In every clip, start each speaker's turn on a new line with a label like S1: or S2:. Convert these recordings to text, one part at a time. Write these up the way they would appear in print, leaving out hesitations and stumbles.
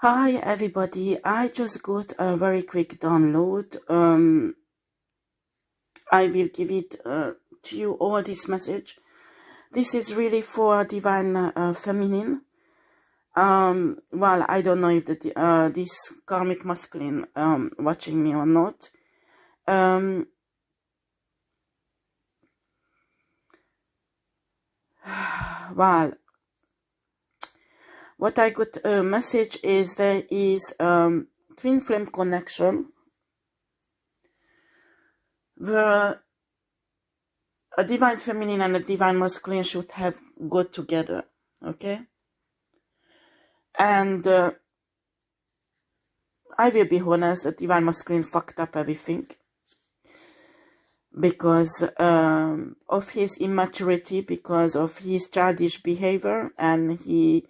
S1: Hi everybody, I just got a very quick download. I will give it to you all this message. This is really for divine feminine. Well, I don't know if this karmic masculine watching me or not. Well, what I got a message is there is twin flame connection where a divine feminine and a divine masculine should have got together, okay? And I will be honest, the divine masculine fucked up everything because of his immaturity, because of his childish behavior, and he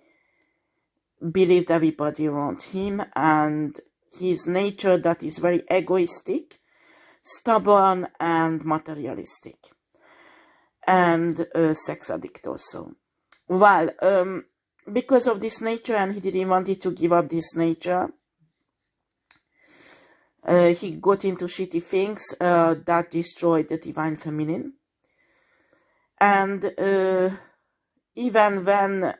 S1: believed everybody around him, and his nature that is very egoistic, stubborn, and materialistic, and sex addict also. Well, because of this nature, and he didn't want to give up this nature, he got into shitty things that destroyed the divine feminine. And even when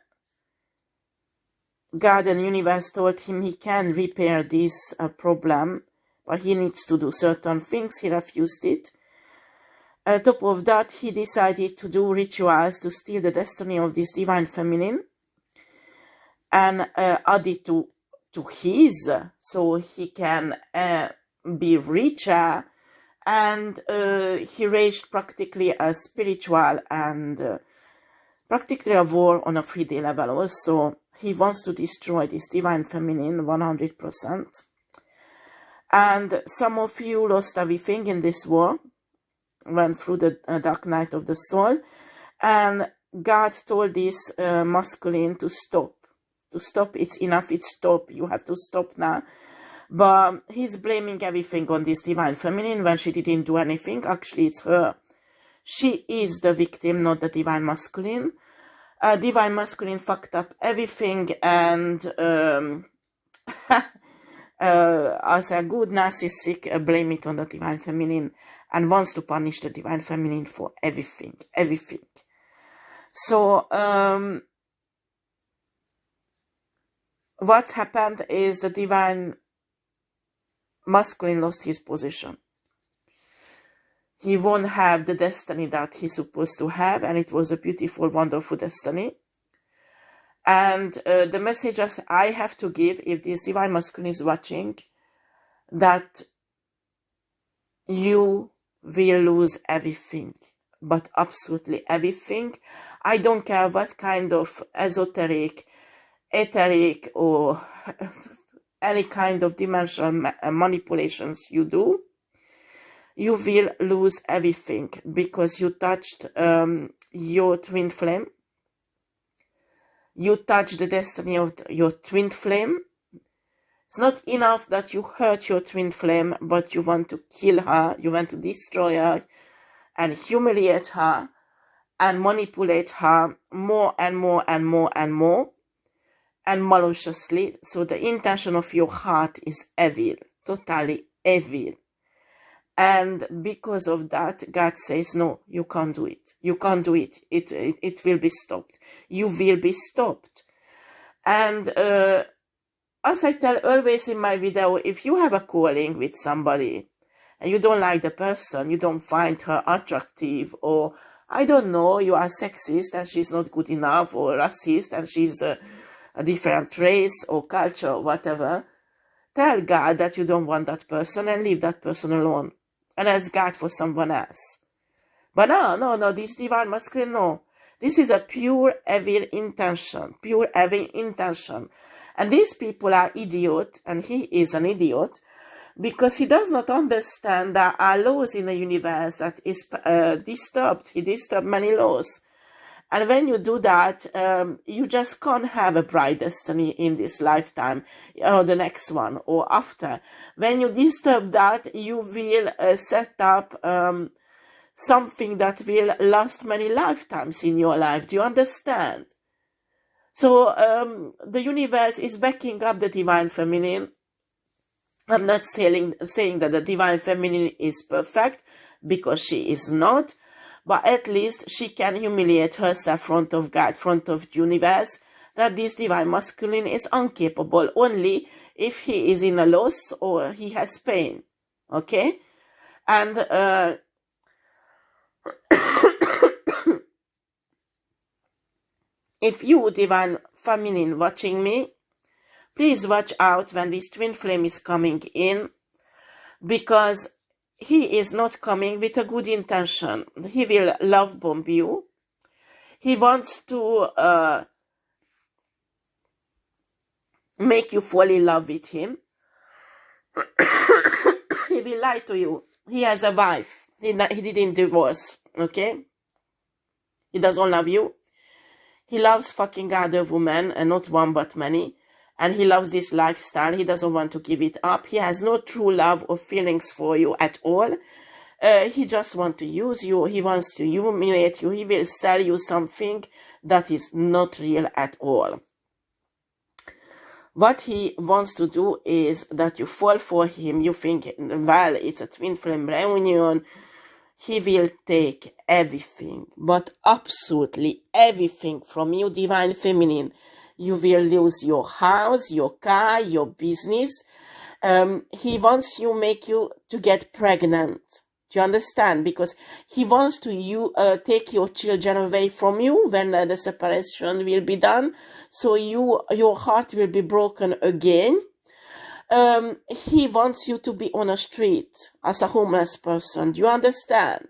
S1: God and universe told him he can repair this problem, but he needs to do certain things, he refused it. On top of that, he decided to do rituals to steal the destiny of this divine feminine and add it to his, so he can be richer, and he raged practically a spiritual and practically a war on a 3D level also. He wants to destroy this divine feminine 100%. And some of you lost everything in this war, went through the dark night of the soul, and God told this masculine to stop. To stop, it's enough, it's stop, you have to stop now. But he's blaming everything on this divine feminine when she didn't do anything. Actually, it's her. She is the victim, not the divine masculine. Divine masculine fucked up everything, and as a good narcissistic, blame it on the divine feminine and wants to punish the divine feminine for everything. So, what's happened is the divine masculine lost his position. He won't have the destiny that he's supposed to have, and it was a beautiful, wonderful destiny. And the message I have to give, if this divine masculine is watching, that you will lose everything, but absolutely everything. I don't care what kind of esoteric, etheric, or any kind of dimensional manipulations you do. You will lose everything because you touched your twin flame. You touched the destiny of your twin flame. It's not enough that you hurt your twin flame, but you want to kill her, you want to destroy her, and humiliate her, and manipulate her more and more and more and more, and maliciously. So the intention of your heart is evil, totally evil. And because of that, God says, no, you can't do it. You can't do it. It will be stopped. You will be stopped. And as I tell always in my video, if you have a calling with somebody and you don't like the person, you don't find her attractive, or I don't know, you are sexist and she's not good enough, or racist and she's a different race or culture or whatever, tell God that you don't want that person and leave that person alone. And ask God for someone else. But no, this divine masculine, no. This is a pure evil intention. Pure evil intention. And these people are idiots, and he is an idiot, because he does not understand that are laws in the universe that is disturbed. He disturbed many laws. And when you do that, you just can't have a bright destiny in this lifetime, or the next one, or after. When you disturb that, you will set up something that will last many lifetimes in your life. Do you understand? So the universe is backing up the divine feminine. I'm not saying that the divine feminine is perfect, because she is not, but at least she can humiliate herself front of God, front of the universe, that this divine masculine is incapable only if he is in a loss or he has pain. Okay? And if you, divine feminine, watching me, please watch out when this twin flame is coming in, because he is not coming with a good intention. He will love bomb you. He wants to make you fall in love with him. He will lie to you. He has a wife. He didn't divorce. Okay? He doesn't love you. He loves fucking other women, and not one but many. And he loves this lifestyle. He doesn't want to give it up. He has no true love or feelings for you at all. He just wants to use you. He wants to humiliate you. He will sell you something that is not real at all. What he wants to do is that you fall for him. You think, well, it's a twin flame reunion. He will take everything, but absolutely everything from you, divine feminine. You will lose your house, your car, your business. He wants make you to get pregnant. Do you understand? Because he wants to take your children away from you when the separation will be done. So your heart will be broken again. He wants you to be on a street as a homeless person. Do you understand?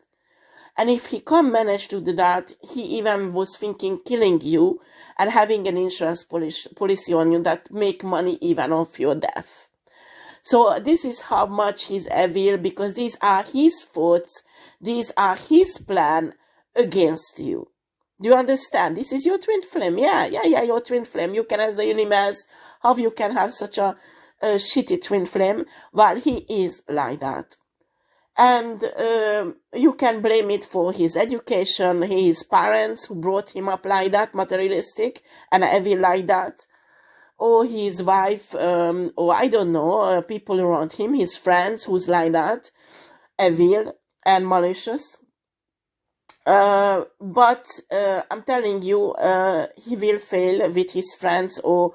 S1: And if he can't manage to do that, he even was thinking killing you and having an insurance policy on you that make money even off your death. So this is how much he's evil, because these are his thoughts. These are his plan against you. Do you understand? This is your twin flame. Yeah, your twin flame. You can ask the universe how you can have such a shitty twin flame. Well, he is like that. And you can blame it for his education, his parents who brought him up like that, materialistic and evil like that, or his wife, or I don't know, people around him, his friends who's like that, evil and malicious. But I'm telling you, he will fail with his friends or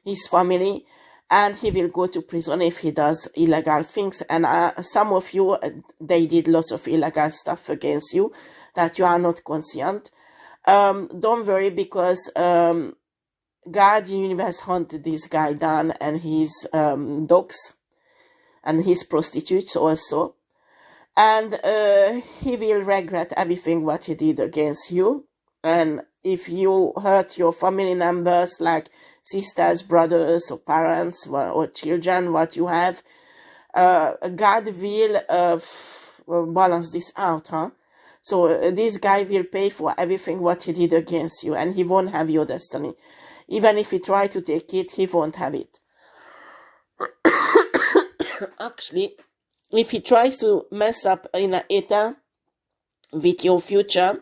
S1: his family, and he will go to prison if he does illegal things. And some of you, they did lots of illegal stuff against you that you are not conscient. Don't worry, because God, the universe hunted this guy down, and his dogs and his prostitutes also. And he will regret everything what he did against you. And if you hurt your family members, like sisters, brothers, or parents, or children, what you have, God will balance this out, huh? So this guy will pay for everything what he did against you, and he won't have your destiny. Even if he try to take it, he won't have it. Actually, if he tries to mess up in a ether with your future,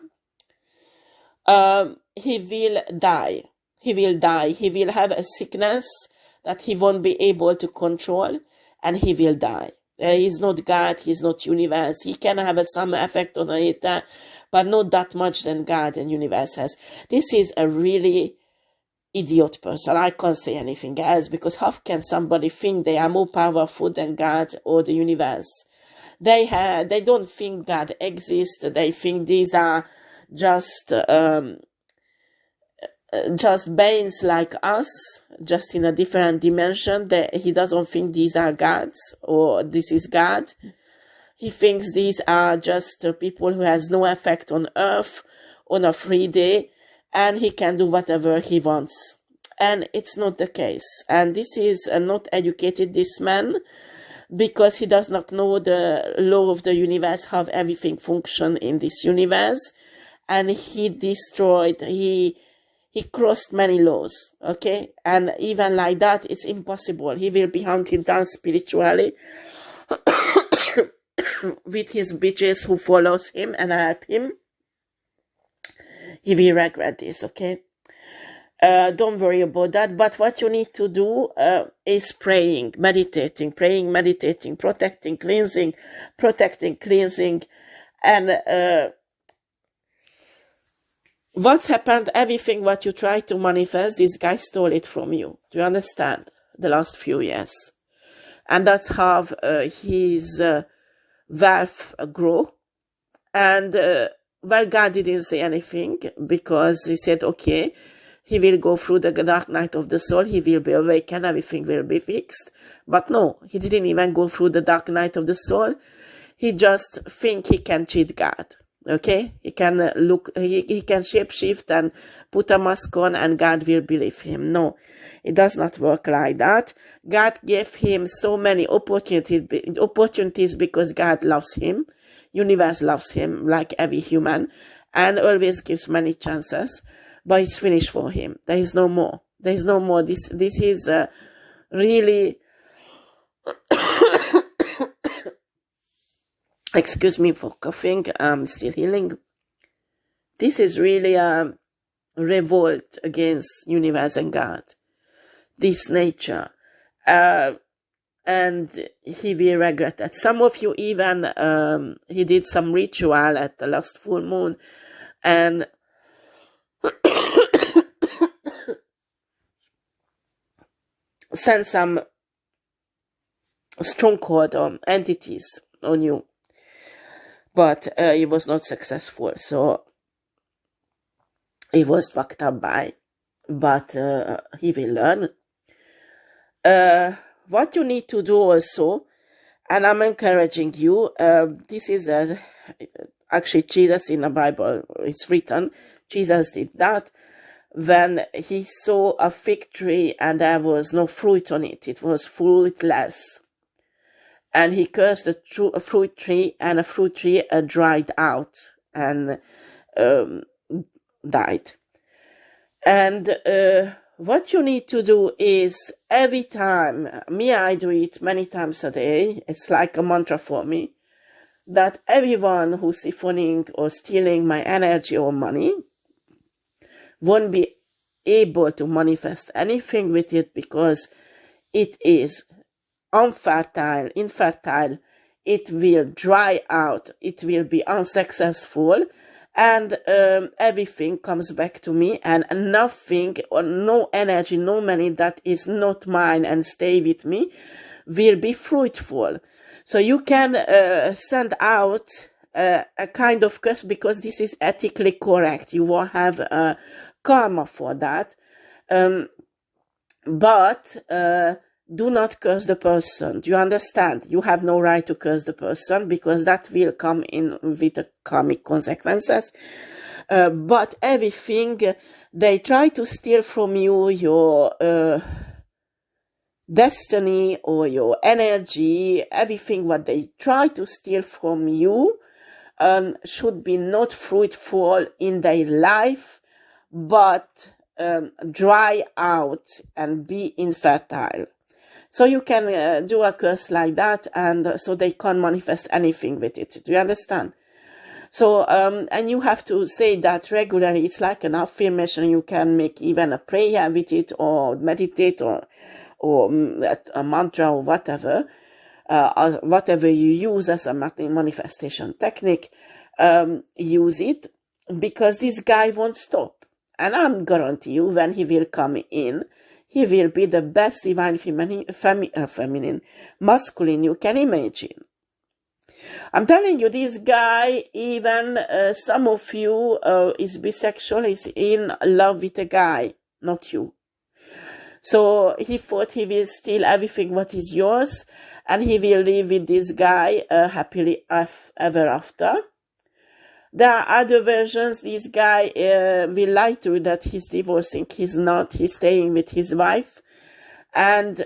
S1: he will die. He will die. He will have a sickness that he won't be able to control, and he will die. He's not God. He's not universe. He can have some effect on it, but not that much than God and universe has. This is a really idiot person. I can't say anything else, because how can somebody think they are more powerful than God or the universe? They don't think God exists. They think these are just beings like us, just in a different dimension. He doesn't think these are gods or this is God. He thinks these are just people who has no effect on earth on a free day, and he can do whatever he wants. And it's not the case. And this is not educated, this man, because he does not know the law of the universe, how everything functions in this universe. And he destroyed, he crossed many laws, okay? And even like that, it's impossible. He will be hunted down spiritually with his bitches who follows him and help him. He will regret this, okay? Don't worry about that. But what you need to do is praying, meditating, protecting, cleansing, and what's happened, everything what you try to manifest, this guy stole it from you. Do you understand? The last few years. And that's how his wealth grow. And, well, God didn't say anything, because he said, okay, he will go through the dark night of the soul, he will be awakened, everything will be fixed. But no, he didn't even go through the dark night of the soul. He just think he can cheat God. Okay? He can he can shapeshift and put a mask on, and God will believe him. No, it does not work like that. God gave him so many opportunities because God loves him. Universe loves him like every human, and always gives many chances. But it's finished for him. There is no more. There is no more. This is really... Excuse me for coughing. I'm still healing. This is really a revolt against universe and God. This nature. And he will regret that. Some of you even... he did some ritual at the last full moon. And... send some stronghold entities on you, but it was not successful, so he was fucked up by, but he will learn. What you need to do also, and I'm encouraging you, this is actually Jesus in the Bible, it's written, Jesus did that. When he saw a fig tree and there was no fruit on it, it was fruitless. And he cursed a fruit tree, and a fruit tree dried out and died. And what you need to do is, every time, I do it many times a day, it's like a mantra for me, that everyone who's siphoning or stealing my energy or money won't be able to manifest anything with it, because it is infertile, it will dry out, it will be unsuccessful, and everything comes back to me, and nothing or no energy, no money that is not mine and stay with me will be fruitful. So you can send out a kind of curse, because this is ethically correct. You won't have karma for that, but do not curse the person. Do you understand? You have no right to curse the person, because that will come in with the karmic consequences. But everything they try to steal from you, your destiny or your energy, everything what they try to steal from you should be not fruitful in their life, but dry out and be infertile. So you can do a curse like that, and so they can't manifest anything with it. Do you understand? So, and you have to say that regularly. It's like an affirmation. You can make even a prayer with it, or meditate, or a mantra, or whatever you use as a manifestation technique. Use it, because this guy won't stop. And I'm guarantee you, when he will come in, he will be the best divine feminine, masculine you can imagine. I'm telling you, this guy, even some of you is bisexual, is in love with a guy, not you. So he thought he will steal everything what is yours, and he will live with this guy happily ever after. There are other versions. This guy will lie to you that he's divorcing. He's not. He's staying with his wife. And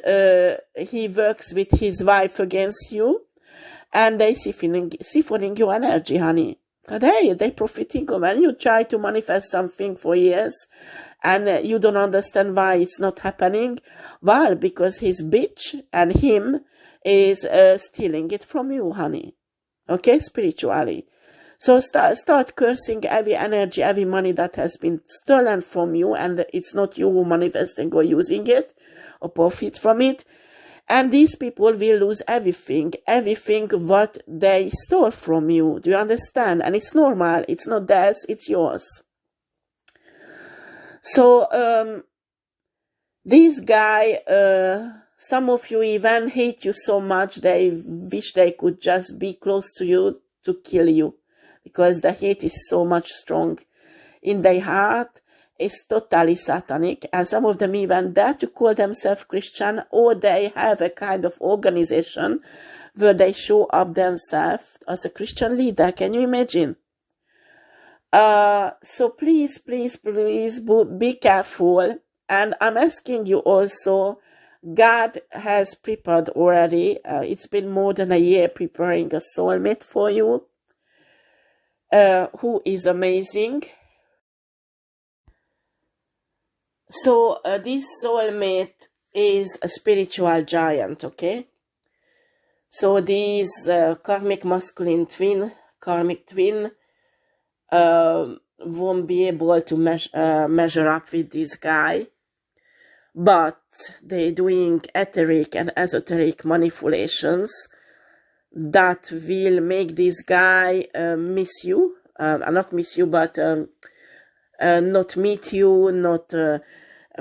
S1: he works with his wife against you. And they siphoning your energy, honey. And they profiting when you try to manifest something for years. And you don't understand why it's not happening. Well, because his bitch and him is stealing it from you, honey. Okay, spiritually. So start cursing every energy, every money that has been stolen from you, and it's not you who manifesting or using it or profit from it. And these people will lose everything what they stole from you. Do you understand? And it's normal. It's not theirs, it's yours. So this guy, some of you even hate you so much they wish they could just be close to you to kill you, because the hate is so much strong in their heart. It's totally satanic, and some of them even dare to call themselves Christian, or they have a kind of organization where they show up themselves as a Christian leader. Can you imagine? So please be careful. And I'm asking you also, God has prepared already. It's been more than a year preparing a soulmate for you, who is amazing. So this soulmate is a spiritual giant, okay? So these karmic masculine twin, karmic twin, won't be able to measure up with this guy, but they're doing etheric and esoteric manipulations that will make this guy miss you, not miss you, but not meet you, not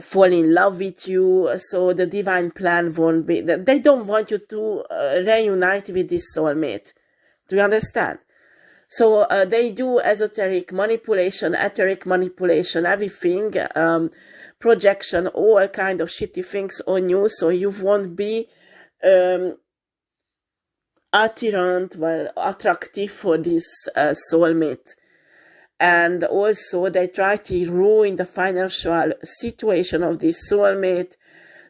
S1: fall in love with you. So the divine plan won't be, they don't want you to reunite with this soulmate. Do you understand? So they do esoteric manipulation, etheric manipulation, everything, projection, all kind of shitty things on you, so you won't be attractive for this soulmate. And also they try to ruin the financial situation of this soulmate,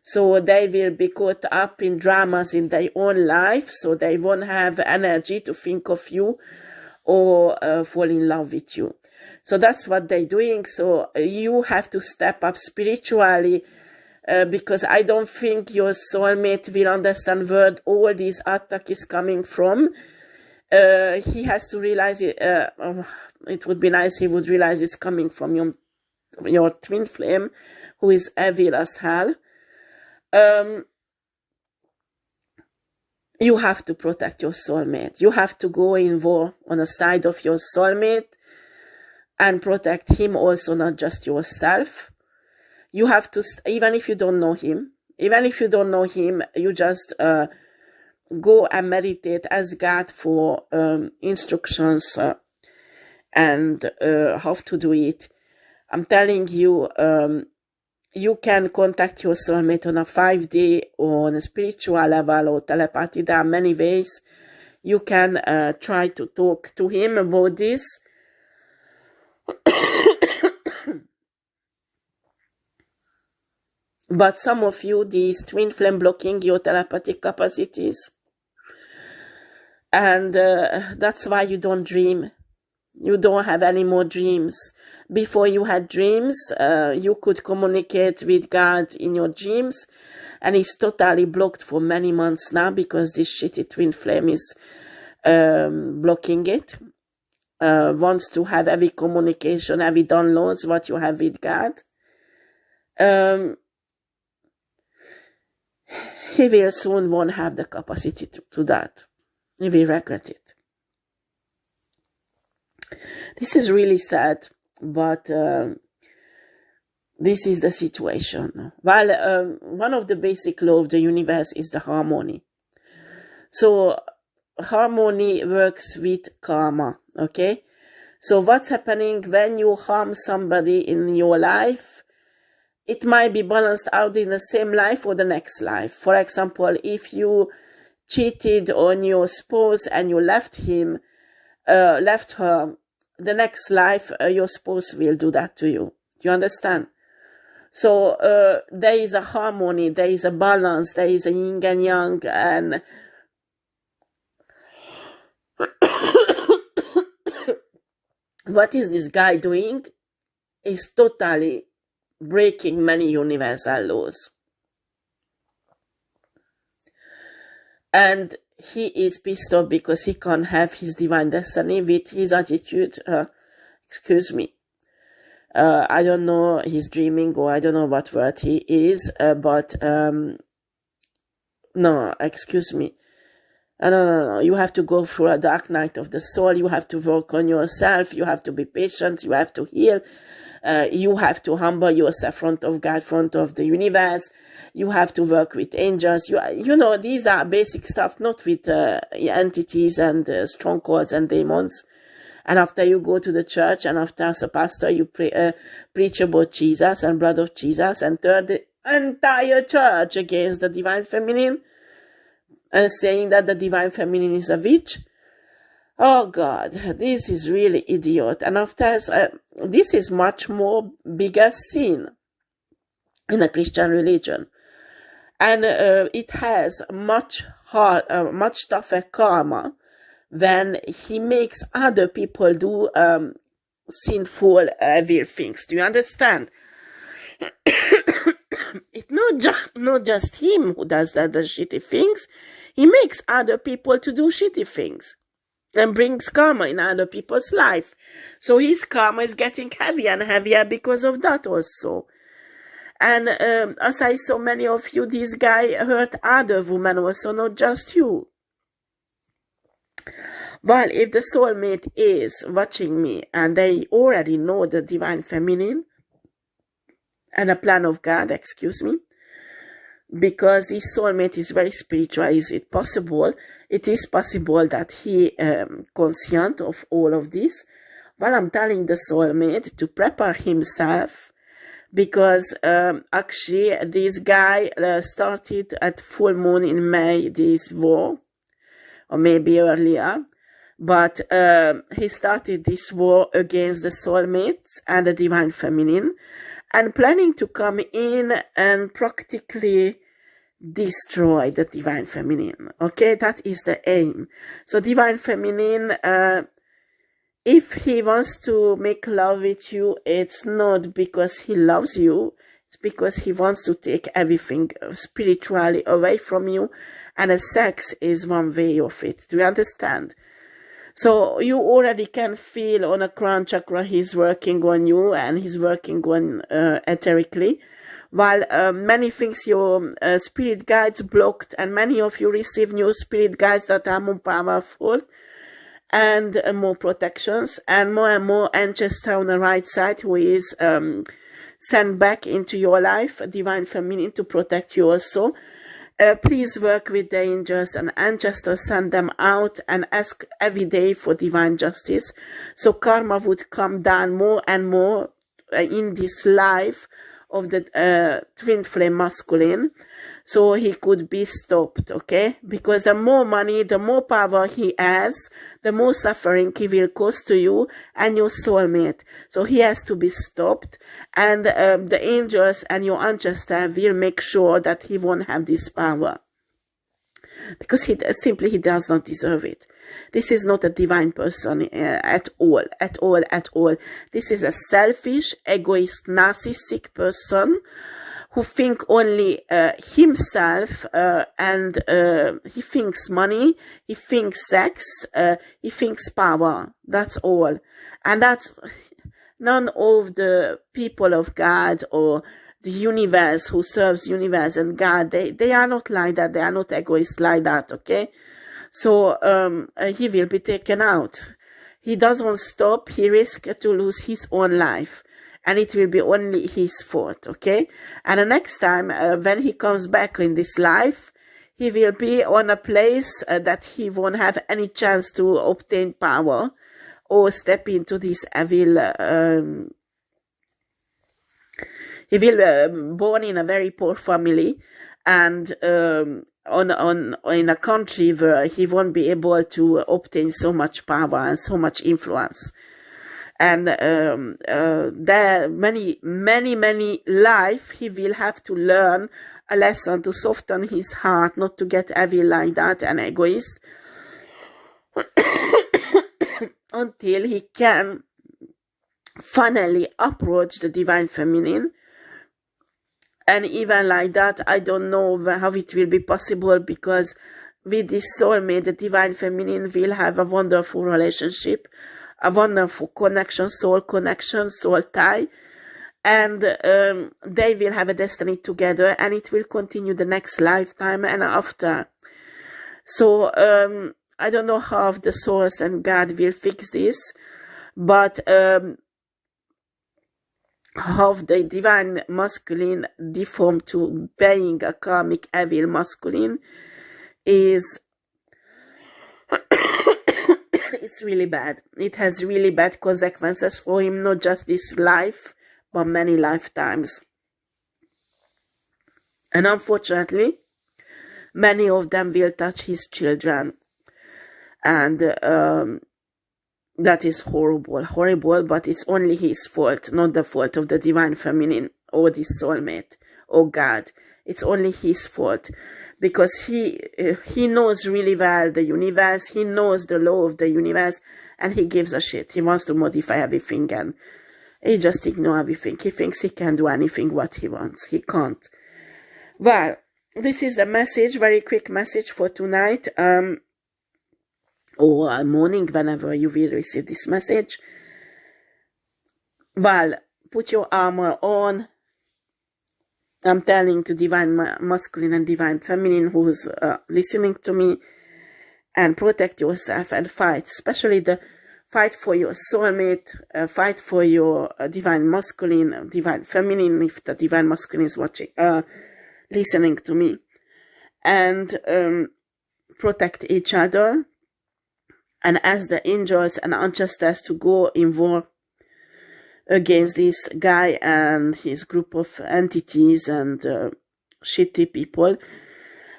S1: so they will be caught up in dramas in their own life, so they won't have energy to think of you or fall in love with you. So that's what they're doing. So you have to step up spiritually, because I don't think your soulmate will understand where all this attack is coming from. He has to realize it. It would be nice he would realize it's coming from your twin flame, who is evil as hell. You have to protect your soulmate. You have to go in war on the side of your soulmate and protect him also, not just yourself. You have to, even if you don't know him, you just go and meditate, ask God for instructions and how to do it. I'm telling you, you can contact your soulmate on a 5D or on a spiritual level or telepathy. There are many ways you can try to talk to him about this. But some of you, these twin flame blocking your telepathic capacities. And that's why you don't dream. You don't have any more dreams. Before you had dreams, you could communicate with God in your dreams, and it's totally blocked for many months now because this shitty twin flame is blocking it. Wants to have every communication, every downloads what you have with God. He will soon won't have the capacity to that. He will regret it. This is really sad, but this is the situation. Well, one of the basic laws of the universe is the harmony. So harmony works with karma, okay? So what's happening when you harm somebody in your life? It might be balanced out in the same life or the next life. For example, if you cheated on your spouse and you left her, the next life your spouse will do that to you. Do you understand? So there is a harmony, there is a balance, there is a yin and yang, and what is this guy doing? Is totally breaking many universal laws. And he is pissed off because he can't have his divine destiny with his attitude. Excuse me. I don't know, he's dreaming, or I don't know what word he is, but no, excuse me. No. You have to go through a dark night of the soul. You have to work on yourself. You have to be patient. You have to heal. You have to humble yourself in front of God, in front of the universe. You have to work with angels. You know, these are basic stuff, not with entities and strongholds and demons. And after you go to the church, and after as a pastor, you preach about Jesus and blood of Jesus, and turn the entire church against the divine feminine, and saying that the divine feminine is a witch. Oh God, this is really idiot. And after this is much more bigger sin in a Christian religion, and it has much tougher karma when he makes other people do sinful, evil things. Do you understand? It's not just him who does the shitty things. He makes other people to do shitty things and brings karma in other people's life. So his karma is getting heavier and heavier because of that also. And as I saw many of you, this guy hurt other women also, not just you. Well, if the soulmate is watching me and they already know the divine feminine and the plan of God, excuse me, because this soulmate is very spiritual, is it possible? It is possible that he conscient of all of this. Well, I'm telling the soulmate to prepare himself, because actually this guy started at full moon in May, this war, or maybe earlier. But he started this war against the soulmates and the divine feminine, and planning to come in and practically destroy the divine feminine. Okay, that is the aim. So divine feminine, if he wants to make love with you, it's not because he loves you. It's because he wants to take everything spiritually away from you, and sex is one way of it. Do you understand? So you already can feel on a crown chakra he's working on you, and he's working on etherically, while many things your spirit guides blocked, and many of you receive new spirit guides that are more powerful and more protections, and more ancestor on the right side who is sent back into your life, divine feminine, to protect you also. Please work with the angels and ancestors, send them out and ask every day for divine justice. So karma would come down more and more in this life of the twin flame masculine, so he could be stopped, okay? Because the more money, the more power he has, the more suffering he will cause to you and your soulmate. So he has to be stopped, and the angels and your ancestor will make sure that he won't have this power, because he does not deserve it. This is not a divine person at all. This is a selfish, egoist, narcissistic person who think only himself, and he thinks money, he thinks sex, he thinks power. That's all. And that's none of the people of God or the universe who serves universe and God. They are not like that. They are not egoists like that, okay? So he will be taken out. He doesn't stop. He risks to lose his own life, and it will be only his fault, okay? And the next time when he comes back in this life, he will be on a place that he won't have any chance to obtain power or step into this evil. He will born in a very poor family, and in a country where he won't be able to obtain so much power and so much influence. And there many life he will have to learn a lesson to soften his heart, not to get evil like that and egoist, until he can finally approach the divine feminine. And even like that, I don't know how it will be possible, because with this soulmate, the divine feminine will have a wonderful relationship, a wonderful connection, soul tie, and they will have a destiny together, and it will continue the next lifetime and after. So I don't know how the source and God will fix this, but how the divine masculine deformed to being a karmic evil masculine is it's really bad. It has really bad consequences for him, not just this life, but many lifetimes. And unfortunately, many of them will touch his children. And that is horrible, but it's only his fault, not the fault of the divine feminine or this soulmate or God. It's only his fault, because he knows really well the universe, he knows the law of the universe, and he gives a shit. He wants to modify everything, and he just ignores everything. He thinks he can do anything what he wants. He can't. Well, this is the message, very quick message for tonight, or morning, whenever you will receive this message. Well, put your armor on. I'm telling to divine masculine and divine feminine who's listening to me, and protect yourself and fight, especially the fight for your soulmate, fight for your divine masculine, divine feminine, if the divine masculine is watching, listening to me, and protect each other, and ask the angels and ancestors to go in war against this guy and his group of entities and shitty people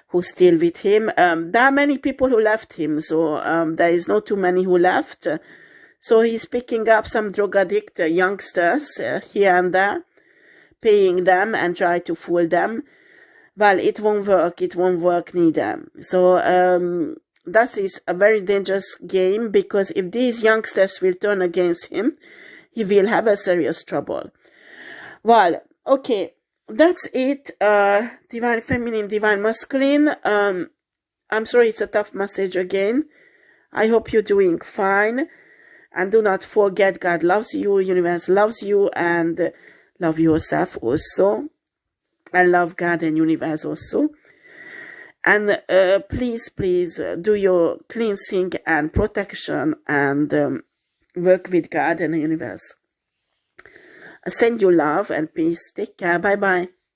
S1: who still with him. There are many people who left him, so there is not too many who left. So he's picking up some drug addict youngsters here and there, paying them and try to fool them. Well, it won't work neither. So that is a very dangerous game, because if these youngsters will turn against him, he will have a serious trouble. Well, okay, that's it. Divine feminine, divine masculine. I'm sorry it's a tough message again. I hope you're doing fine. And do not forget, God loves you, universe loves you, and love yourself also. And love God and universe also. And please do your cleansing and protection, and work with God and the universe. I send you love and peace. Take care. Bye-bye.